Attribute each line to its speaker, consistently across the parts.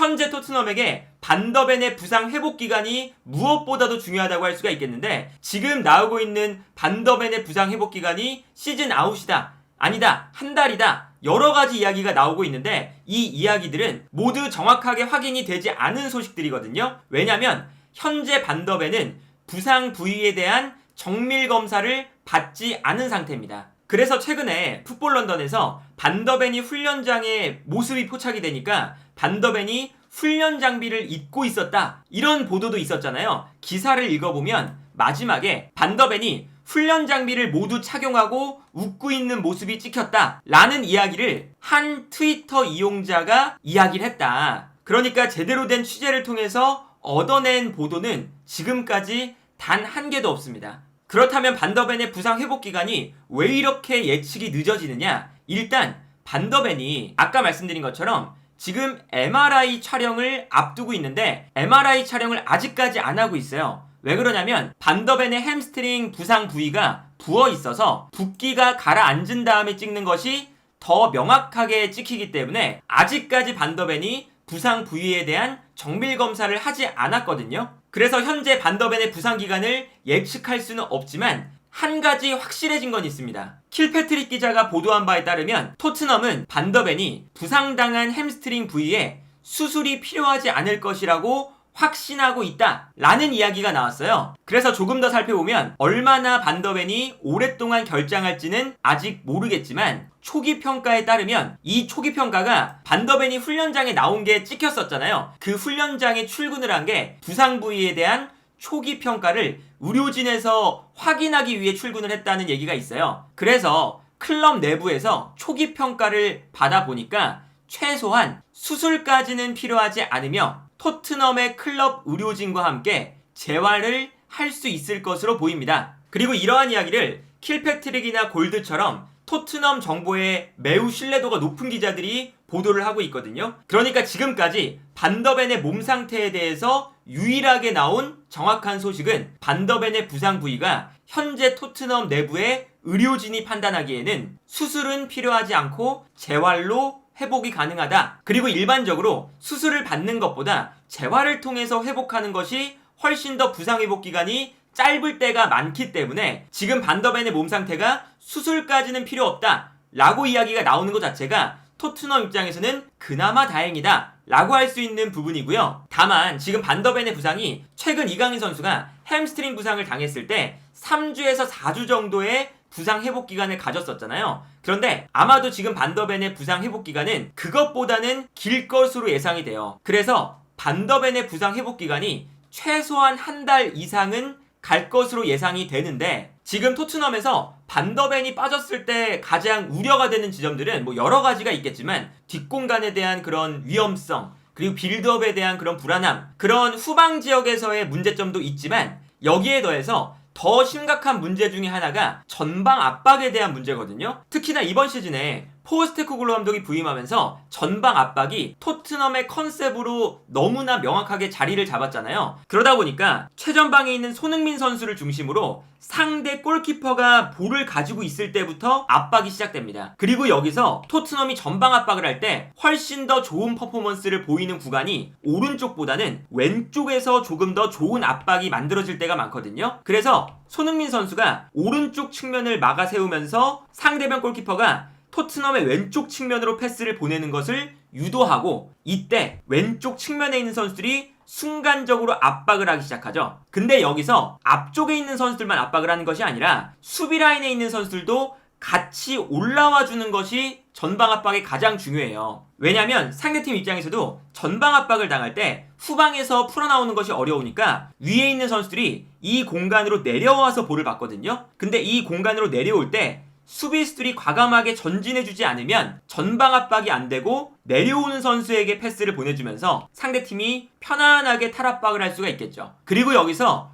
Speaker 1: 현재 토트넘에게 반더벤의 부상 회복 기간이 무엇보다도 중요하다고 할 수가 있겠는데, 지금 나오고 있는 반더벤의 부상 회복 기간이 시즌 아웃이다, 아니다, 한 달이다, 여러 가지 이야기가 나오고 있는데 이 이야기들은 모두 정확하게 확인이 되지 않은 소식들이거든요. 왜냐면 현재 반더벤은 부상 부위에 대한 정밀 검사를 받지 않은 상태입니다. 그래서 최근에 풋볼 런던에서 반더벤이 훈련장에 모습이 포착이 되니까 반더벤이 훈련 장비를 입고 있었다, 이런 보도도 있었잖아요. 기사를 읽어보면 마지막에 반더벤이 훈련 장비를 모두 착용하고 웃고 있는 모습이 찍혔다 라는 이야기를 한 트위터 이용자가 이야기를 했다. 그러니까 제대로 된 취재를 통해서 얻어낸 보도는 지금까지 단 한 개도 없습니다. 그렇다면 반더벤의 부상 회복 기간이 왜 이렇게 예측이 늦어지느냐? 일단 반더벤이 아까 말씀드린 것처럼 지금 MRI 촬영을 앞두고 있는데 MRI 촬영을 아직까지 안 하고 있어요. 왜 그러냐면 반더벤의 햄스트링 부상 부위가 부어 있어서 붓기가 가라앉은 다음에 찍는 것이 더 명확하게 찍히기 때문에 아직까지 반더벤이 부상 부위에 대한 정밀 검사를 하지 않았거든요. 그래서 현재 반더벤의 부상 기간을 예측할 수는 없지만 한 가지 확실해진 건 있습니다. 킬패트릭 기자가 보도한 바에 따르면 토트넘은 반더벤이 부상당한 햄스트링 부위에 수술이 필요하지 않을 것이라고 확신하고 있다 라는 이야기가 나왔어요. 그래서 조금 더 살펴보면 얼마나 반더벤이 오랫동안 결장할지는 아직 모르겠지만 초기 평가에 따르면 이 초기 평가가 반더벤이 훈련장에 나온 게 찍혔었잖아요. 그 훈련장에 출근을 한 게 부상 부위에 대한 초기 평가를 의료진에서 확인하기 위해 출근을 했다는 얘기가 있어요. 그래서 클럽 내부에서 초기 평가를 받아보니까 최소한 수술까지는 필요하지 않으며 토트넘의 클럽 의료진과 함께 재활을 할 수 있을 것으로 보입니다. 그리고 이러한 이야기를 킬패트릭이나 골드처럼 토트넘 정보에 매우 신뢰도가 높은 기자들이 보도를 하고 있거든요. 그러니까 지금까지 반더벤의 몸 상태에 대해서 유일하게 나온 정확한 소식은 반더벤의 부상 부위가 현재 토트넘 내부의 의료진이 판단하기에는 수술은 필요하지 않고 재활로 회복이 가능하다. 그리고 일반적으로 수술을 받는 것보다 재활을 통해서 회복하는 것이 훨씬 더 부상 회복 기간이 짧을 때가 많기 때문에 지금 반더벤의 몸 상태가 수술까지는 필요 없다 라고 이야기가 나오는 것 자체가 토트넘 입장에서는 그나마 다행이다 라고 할 수 있는 부분이고요. 다만 지금 반더벤의 부상이 최근 이강인 선수가 햄스트링 부상을 당했을 때 3주에서 4주 정도의 부상 회복 기간을 가졌었잖아요. 그런데 아마도 지금 반더벤의 부상 회복 기간은 그것보다는 길 것으로 예상이 돼요. 그래서 반더벤의 부상 회복 기간이 최소한 한 달 이상은 갈 것으로 예상이 되는데, 지금 토트넘에서 반더벤이 빠졌을 때 가장 우려가 되는 지점들은 뭐 여러 가지가 있겠지만 뒷공간에 대한 그런 위험성, 그리고 빌드업에 대한 그런 불안함, 그런 후방 지역에서의 문제점도 있지만 여기에 더해서 더 심각한 문제 중에 하나가 전방 압박에 대한 문제거든요. 특히나 이번 시즌에 포스테코글루 감독이 부임하면서 전방 압박이 토트넘의 컨셉으로 너무나 명확하게 자리를 잡았잖아요. 그러다 보니까 최전방에 있는 손흥민 선수를 중심으로 상대 골키퍼가 볼을 가지고 있을 때부터 압박이 시작됩니다. 그리고 여기서 토트넘이 전방 압박을 할 때 훨씬 더 좋은 퍼포먼스를 보이는 구간이 오른쪽보다는 왼쪽에서 조금 더 좋은 압박이 만들어질 때가 많거든요. 그래서 손흥민 선수가 오른쪽 측면을 막아 세우면서 상대방 골키퍼가 토트넘의 왼쪽 측면으로 패스를 보내는 것을 유도하고, 이때 왼쪽 측면에 있는 선수들이 순간적으로 압박을 하기 시작하죠. 근데 여기서 앞쪽에 있는 선수들만 압박을 하는 것이 아니라 수비 라인에 있는 선수들도 같이 올라와 주는 것이 전방 압박이 가장 중요해요. 왜냐면 상대팀 입장에서도 전방 압박을 당할 때 후방에서 풀어나오는 것이 어려우니까 위에 있는 선수들이 이 공간으로 내려와서 볼을 받거든요. 근데 이 공간으로 내려올 때 수비수들이 과감하게 전진해주지 않으면 전방 압박이 안 되고 내려오는 선수에게 패스를 보내주면서 상대팀이 편안하게 탈압박을 할 수가 있겠죠. 그리고 여기서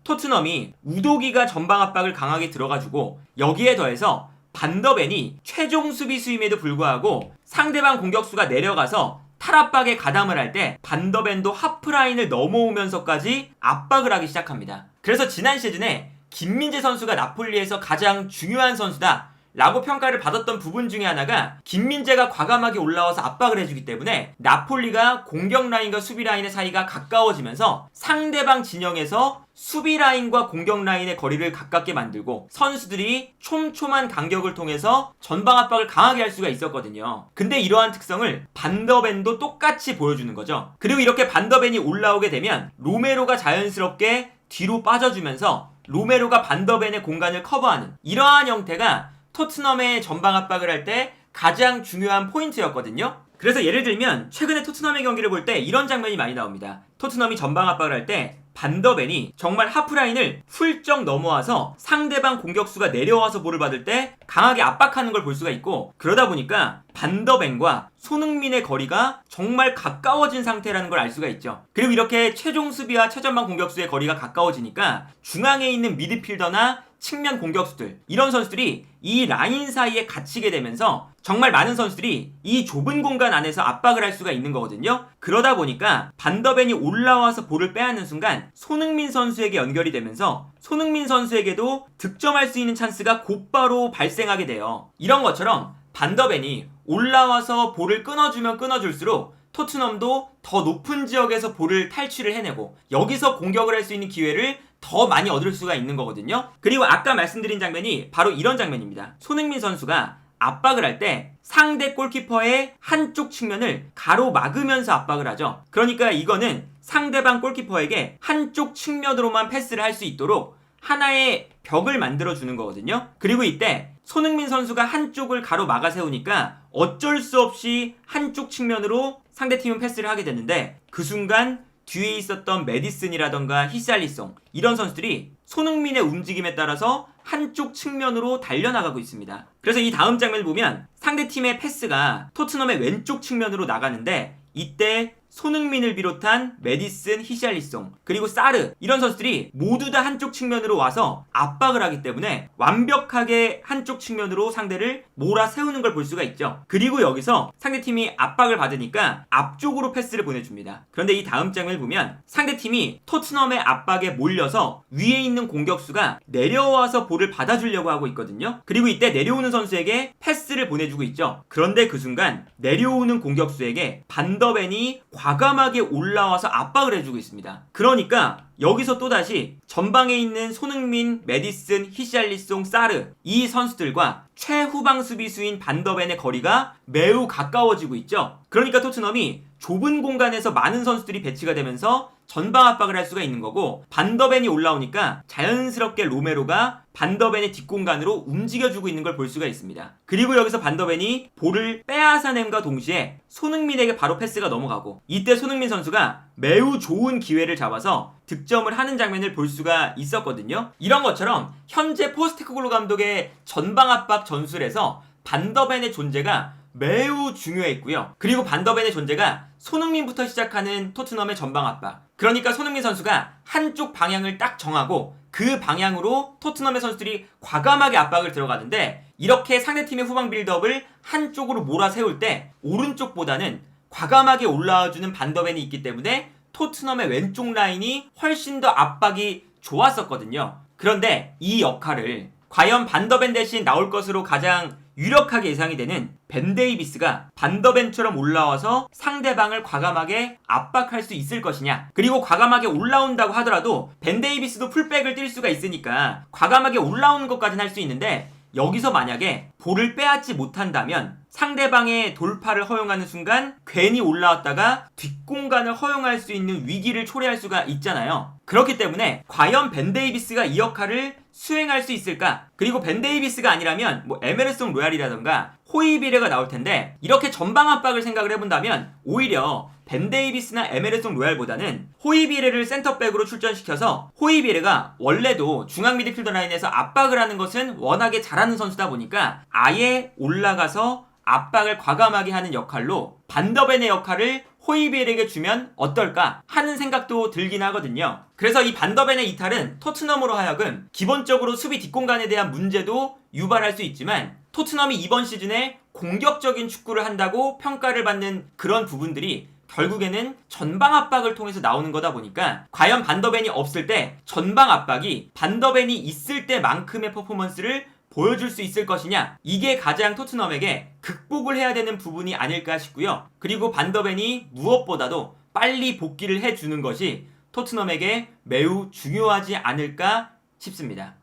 Speaker 1: 토트넘이 우도기가 전방 압박을 강하게 들어가주고, 여기에 더해서 반더벤이 최종 수비수임에도 불구하고 상대방 공격수가 내려가서 탈압박에 가담을 할 때 반더벤도 하프라인을 넘어오면서까지 압박을 하기 시작합니다. 그래서 지난 시즌에 김민재 선수가 나폴리에서 가장 중요한 선수다 라고 평가를 받았던 부분 중에 하나가 김민재가 과감하게 올라와서 압박을 해주기 때문에 나폴리가 공격 라인과 수비 라인의 사이가 가까워지면서 상대방 진영에서 수비 라인과 공격 라인의 거리를 가깝게 만들고 선수들이 촘촘한 간격을 통해서 전방 압박을 강하게 할 수가 있었거든요. 근데 이러한 특성을 반더벤도 똑같이 보여주는 거죠. 그리고 이렇게 반더벤이 올라오게 되면 로메로가 자연스럽게 뒤로 빠져주면서 로메로가 반더벤의 공간을 커버하는 이러한 형태가 토트넘의 전방 압박을 할 때 가장 중요한 포인트였거든요. 그래서 예를 들면 최근에 토트넘의 경기를 볼 때 이런 장면이 많이 나옵니다. 토트넘이 전방 압박을 할 때 반더벤이 정말 하프라인을 훌쩍 넘어와서 상대방 공격수가 내려와서 볼을 받을 때 강하게 압박하는 걸 볼 수가 있고, 그러다 보니까 반더벤과 손흥민의 거리가 정말 가까워진 상태라는 걸 알 수가 있죠. 그리고 이렇게 최종 수비와 최전방 공격수의 거리가 가까워지니까 중앙에 있는 미드필더나 측면 공격수들, 이런 선수들이 이 라인 사이에 갇히게 되면서 정말 많은 선수들이 이 좁은 공간 안에서 압박을 할 수가 있는 거거든요. 그러다 보니까 반더벤이 올라와서 볼을 빼앗는 순간 손흥민 선수에게 연결이 되면서 손흥민 선수에게도 득점할 수 있는 찬스가 곧바로 발생하게 돼요. 이런 것처럼 반더벤이 올라와서 볼을 끊어주면 끊어줄수록 토트넘도 더 높은 지역에서 볼을 탈취를 해내고 여기서 공격을 할 수 있는 기회를 더 많이 얻을 수가 있는 거거든요. 그리고 아까 말씀드린 장면이 바로 이런 장면입니다. 손흥민 선수가 압박을 할 때 상대 골키퍼의 한쪽 측면을 가로막으면서 압박을 하죠. 그러니까 이거는 상대방 골키퍼에게 한쪽 측면으로만 패스를 할 수 있도록 하나의 벽을 만들어주는 거거든요. 그리고 이때 손흥민 선수가 한쪽을 가로막아 세우니까 어쩔 수 없이 한쪽 측면으로 상대팀은 패스를 하게 되는데, 그 순간 뒤에 있었던 메디슨이라던가 히샬리송, 이런 선수들이 손흥민의 움직임에 따라서 한쪽 측면으로 달려나가고 있습니다. 그래서 이 다음 장면을 보면 상대팀의 패스가 토트넘의 왼쪽 측면으로 나가는데, 이때 손흥민을 비롯한 메디슨, 히샬리송, 그리고 사르, 이런 선수들이 모두 다 한쪽 측면으로 와서 압박을 하기 때문에 완벽하게 한쪽 측면으로 상대를 몰아세우는 걸 볼 수가 있죠. 그리고 여기서 상대팀이 압박을 받으니까 앞쪽으로 패스를 보내줍니다. 그런데 이 다음 장면을 보면 상대팀이 토트넘의 압박에 몰려서 위에 있는 공격수가 내려와서 볼을 받아주려고 하고 있거든요. 그리고 이때 내려오는 선수에게 패스를 보내주고 있죠. 그런데 그 순간 내려오는 공격수에게 반더벤이 과감하게 올라와서 압박을 해주고 있습니다. 그러니까 여기서 또다시 전방에 있는 손흥민, 메디슨, 히샬리송, 사르, 이 선수들과 최후방 수비수인 반더벤의 거리가 매우 가까워지고 있죠. 그러니까 토트넘이 좁은 공간에서 많은 선수들이 배치가 되면서 전방 압박을 할 수가 있는 거고, 반더벤이 올라오니까 자연스럽게 로메로가 반더벤의 뒷공간으로 움직여주고 있는 걸 볼 수가 있습니다. 그리고 여기서 반더벤이 볼을 빼앗아냄과 동시에 손흥민에게 바로 패스가 넘어가고, 이때 손흥민 선수가 매우 좋은 기회를 잡아서 득점을 하는 장면을 볼 수가 있었거든요. 이런 것처럼 현재 포스테코글루 감독의 전방 압박 전술에서 반더벤의 존재가 매우 중요했고요. 그리고 반더벤의 존재가 손흥민부터 시작하는 토트넘의 전방 압박, 그러니까 손흥민 선수가 한쪽 방향을 딱 정하고 그 방향으로 토트넘의 선수들이 과감하게 압박을 들어가는데, 이렇게 상대팀의 후방 빌드업을 한쪽으로 몰아세울 때 오른쪽보다는 과감하게 올라와주는 반더벤이 있기 때문에 토트넘의 왼쪽 라인이 훨씬 더 압박이 좋았었거든요. 그런데 이 역할을 과연 반더벤 대신 나올 것으로 가장 유력하게 예상이 되는 벤 데이비스가 반더벤처럼 올라와서 상대방을 과감하게 압박할 수 있을 것이냐, 그리고 과감하게 올라온다고 하더라도 벤 데이비스도 풀백을 뛸 수가 있으니까 과감하게 올라오는 것까지는 할 수 있는데, 여기서 만약에 볼을 빼앗지 못한다면 상대방의 돌파를 허용하는 순간 괜히 올라왔다가 뒷공간을 허용할 수 있는 위기를 초래할 수가 있잖아요. 그렇기 때문에 과연 벤 데이비스가 이 역할을 수행할 수 있을까? 그리고 벤 데이비스가 아니라면 에메르송 로얄이라던가 호이비레가 나올 텐데, 이렇게 전방 압박을 생각을 해본다면 오히려 벤 데이비스나 에메르송 로얄보다는 호이비레를 센터백으로 출전시켜서, 호이비레가 원래도 중앙 미드필더 라인에서 압박을 하는 것은 워낙에 잘하는 선수다 보니까 아예 올라가서 압박을 과감하게 하는 역할로 반더벤의 역할을 호이비에르에게 주면 어떨까 하는 생각도 들긴 하거든요. 그래서 이 반더벤의 이탈은 토트넘으로 하여금 기본적으로 수비 뒷공간에 대한 문제도 유발할 수 있지만, 토트넘이 이번 시즌에 공격적인 축구를 한다고 평가를 받는 그런 부분들이 결국에는 전방 압박을 통해서 나오는 거다 보니까, 과연 반더벤이 없을 때 전방 압박이 반더벤이 있을 때만큼의 퍼포먼스를 보여줄 수 있을 것이냐, 이게 가장 토트넘에게 극복을 해야 되는 부분이 아닐까 싶고요. 그리고 반더벤이 무엇보다도 빨리 복귀를 해주는 것이 토트넘에게 매우 중요하지 않을까 싶습니다.